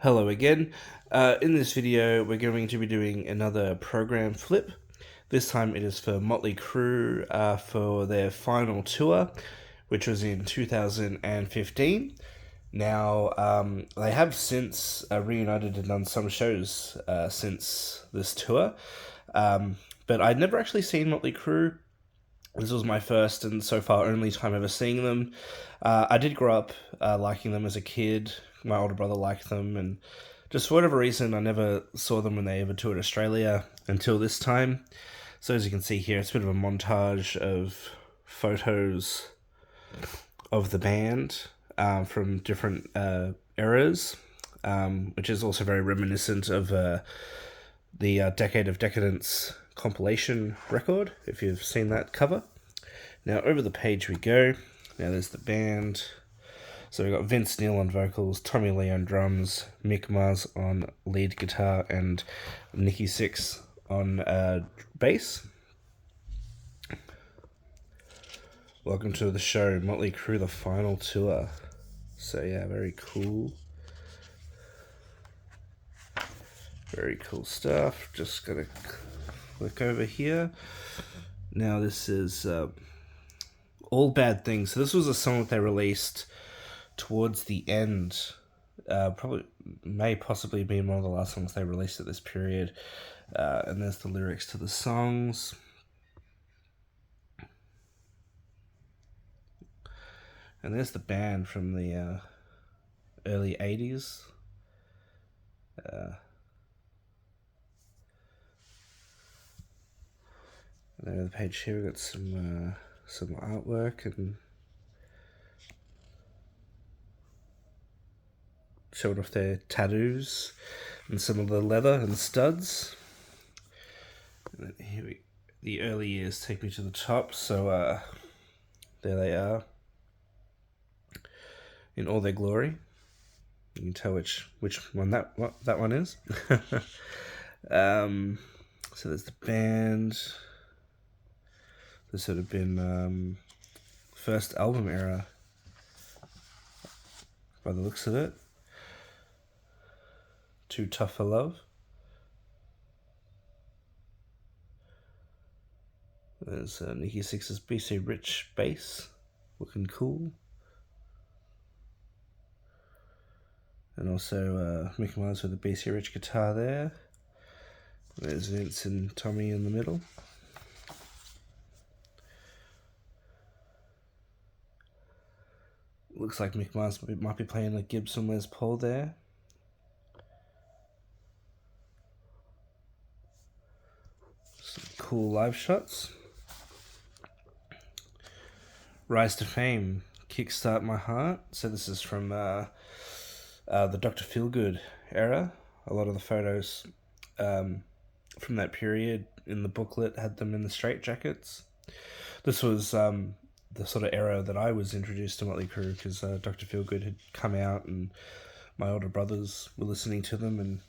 Hello again. In this video, we're going to be doing another program flip. This time it is for Mötley Crüe for their final tour, which was in 2015. Now, they have since reunited and done some shows since this tour, but I'd never actually seen Mötley Crüe. This was my first and so far only time ever seeing them. I did grow up liking them as a kid. My older brother liked them, and just for whatever reason, I never saw them when they ever toured Australia until this time. So as you can see here, it's a bit of a montage of photos of the band from different eras, which is also very reminiscent of the Decade of Decadence compilation record, if you've seen that cover. Now over the page we go. Now there's the band. So we've got Vince Neil on vocals, Tommy Lee on drums, Mick Mars on lead guitar, and Nikki Sixx on bass. Welcome to the show, Mötley Crüe, the final tour. So yeah, very cool. Very cool stuff. Just gonna click over here. Now this is All Bad Things. So this was a song that they released towards the end. Possibly be one of the last songs they released at this period. And there's the lyrics to the songs. And there's the band from the early 80s. And over the page here we've got some artwork and showed off their tattoos and some of the leather and studs. And then here the early years take me to the top, so there they are in all their glory. You can tell which one that one is. So there's the band. This would have been first album era by the looks of it. Too Tough for Love. There's Nikki Sixx's BC Rich bass, looking cool. And also Mick Mars with the BC Rich guitar there. There's Vince and Tommy in the middle. Looks like Mick Mars might be playing a Gibson Les Paul there. Some cool live shots. Rise to Fame, Kickstart My Heart. So this is from the Dr. Feelgood era. A lot of the photos from that period in the booklet had them in the straitjackets. This was the sort of era that I was introduced to Mötley Crüe, because Dr. Feelgood had come out and my older brothers were listening to them and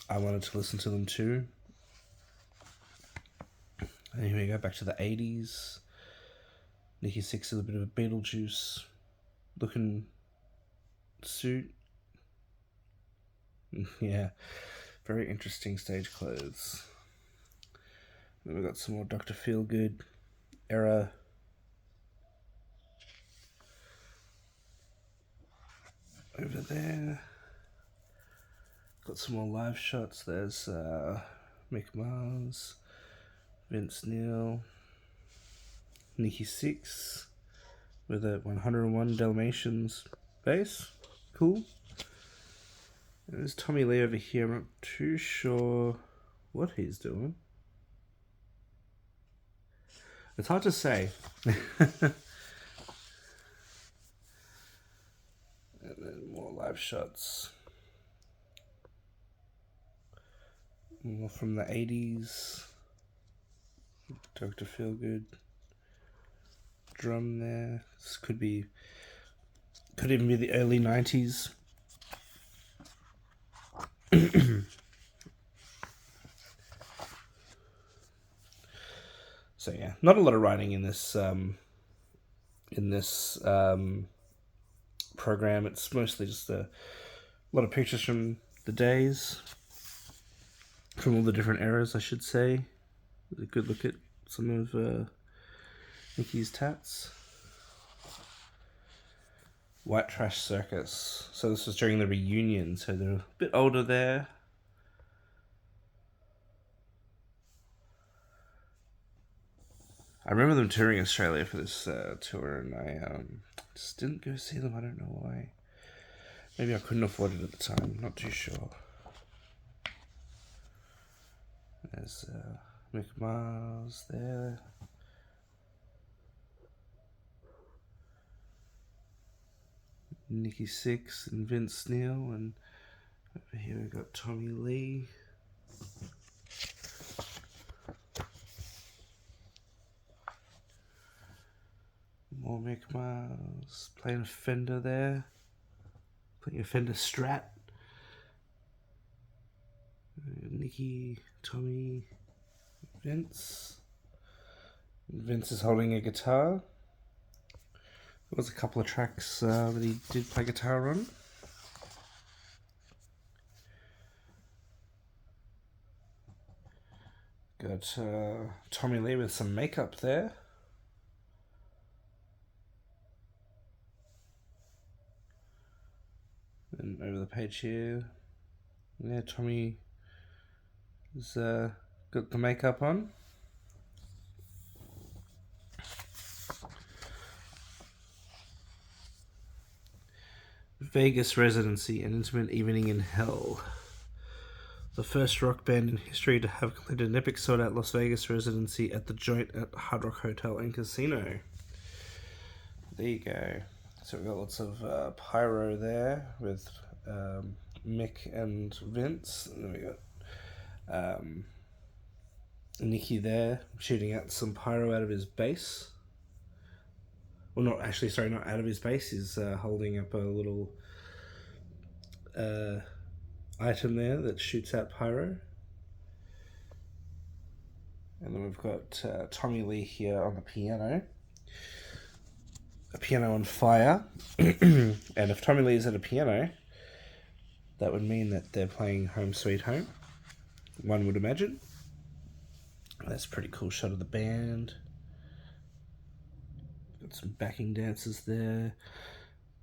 I wanted to listen to them too. And here we go, back to the 80s. Nikki Sixx is a bit of a Beetlejuice looking suit. Yeah, very interesting stage clothes. Then we've got some more Dr. Feelgood era. Over there. Got some more live shots. There's Mick Mars, Vince Neil, Nikki Sixx with a 101 Dalmatians bass. Cool. And there's Tommy Lee over here. I'm not too sure what he's doing. It's hard to say. And then more live shots. More from the 80s. Dr. Feelgood drum there. This could even be the early 90s. So yeah, not a lot of writing in this program. It's mostly just a lot of pictures from the days from all the different eras, I should say. A good look at some of Nicky's tats. White Trash Circus. So this was during the reunion, so they're a bit older there. I remember them touring Australia for this tour, and I just didn't go see them. I don't know why. Maybe I couldn't afford it at the time. Not too sure. There's Mick Mars there. Nikki Sixx and Vince Neil, and over here we've got Tommy Lee. More Mick Mars playing a Fender there. Playing a Fender Strat. Nikki, Tommy, Vince. Vince is holding a guitar. There was a couple of tracks that he did play guitar on. Got Tommy Lee with some makeup there. And over the page here, yeah, Tommy has got the makeup on. Vegas Residency, an intimate evening in hell. The first rock band in history to have completed an epic sold-out Las Vegas residency at the Joint at Hard Rock Hotel and Casino. There you go. So we've got lots of pyro there with Mick and Vince. And then we got Nicky there shooting out some pyro out of his bass. Well, not actually, sorry, not out of his bass. He's holding up a little item there that shoots out pyro. And then we've got Tommy Lee here on the piano. A piano on fire. And if Tommy Lee is at a piano, that would mean that they're playing Home Sweet Home, one would imagine. That's a pretty cool shot of the band. Got some backing dancers there.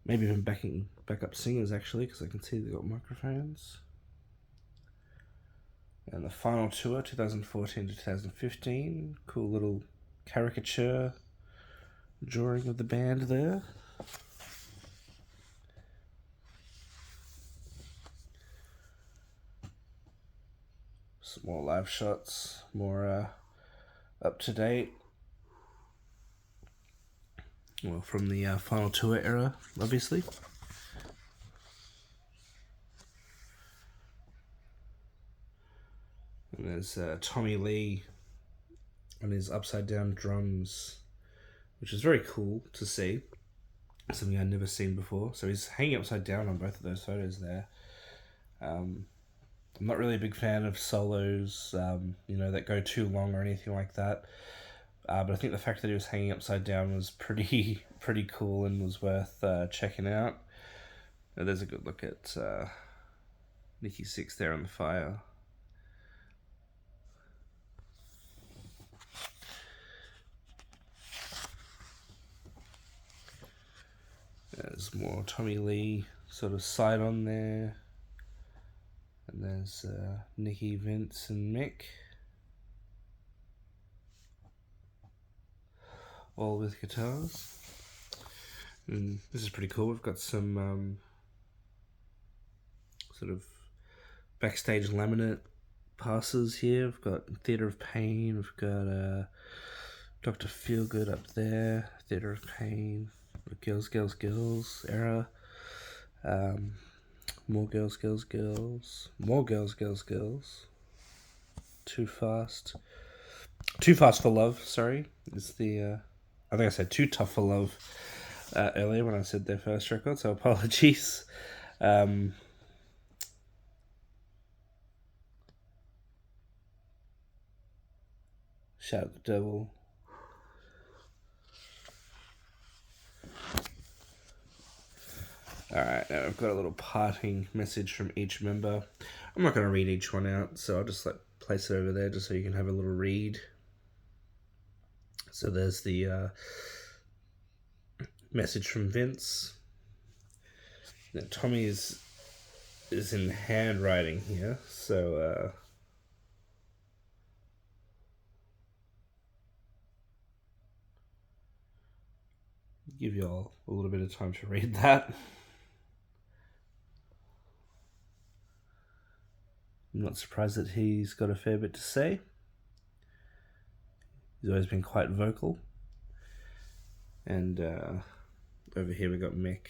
Maybe even backup singers, actually, because I can see they've got microphones. And the final tour, 2014 to 2015. Cool little caricature drawing of the band there. Some more live shots, more up to date. Well, from the final tour era, obviously. And there's Tommy Lee on his upside down drums, which is very cool to see. Something I'd never seen before. So he's hanging upside down on both of those photos there. I'm not really a big fan of solos, that go too long or anything like that. But I think the fact that he was hanging upside down was pretty cool and was worth checking out. There's a good look at Nikki Sixx there on the fire. There's more Tommy Lee sort of side on there. And there's Nikki, Vince, and Mick. All with guitars. And this is pretty cool. We've got some sort of backstage laminate passes here. We've got Theatre of Pain. We've got Dr. Feelgood up there. Theatre of Pain. Girls, Girls, Girls era. More Girls, Girls, Girls. More Girls, Girls, Girls. Too Fast. Too Fast for Love, sorry. Is the... I think I said Too Tough for Love earlier when I said their first record, so apologies. Shout at the Devil. Alright, now I've got a little parting message from each member. I'm not going to read each one out, so I'll just place it over there just so you can have a little read. So there's the message from Vince. Now, Tommy is in handwriting here, so give you all a little bit of time to read that. I'm not surprised that he's got a fair bit to say. He's always been quite vocal. And over here we got Mick.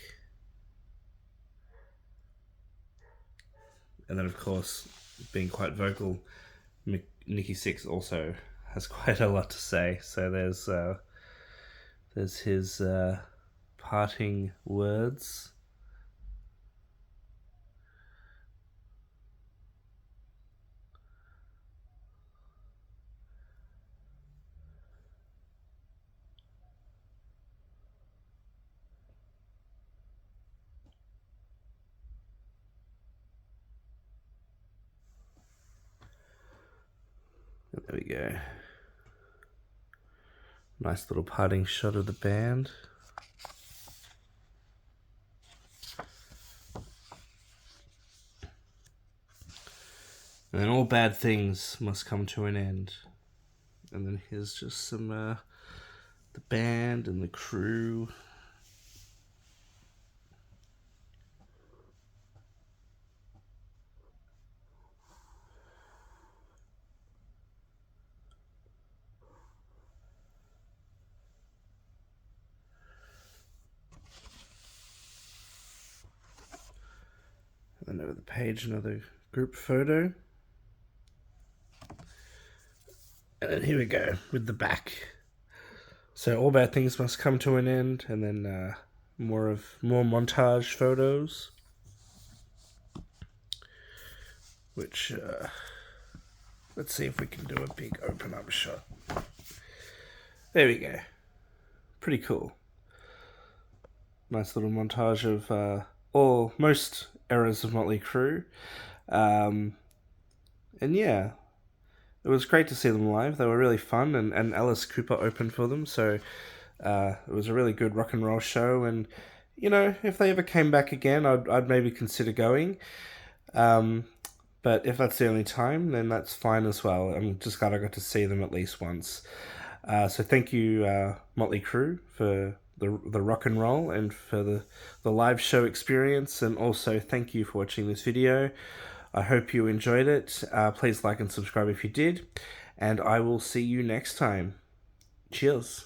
And then, of course, being quite vocal, Nikki Sixx also has quite a lot to say. So there's his parting words. There we go. Nice little parting shot of the band. And then all bad things must come to an end. And then here's just some the band and the crew. And then over the page, another group photo. And then here we go with the back. So all bad things must come to an end, and then more montage photos, which let's see if we can do a big open up shot. There we go. Pretty cool. Nice little montage of most eras of Mötley Crüe. And yeah, it was great to see them live. They were really fun, and Alice Cooper opened for them, so it was a really good rock and roll show. And you know, if they ever came back again, I'd maybe consider going. But if that's the only time, then that's fine as well. I'm just glad I got to see them at least once. So thank you, Mötley Crüe, for the rock and roll and for the live show experience, and also thank you for watching this video. I hope you enjoyed it. Please like and subscribe if you did, and I will see you next time. Cheers.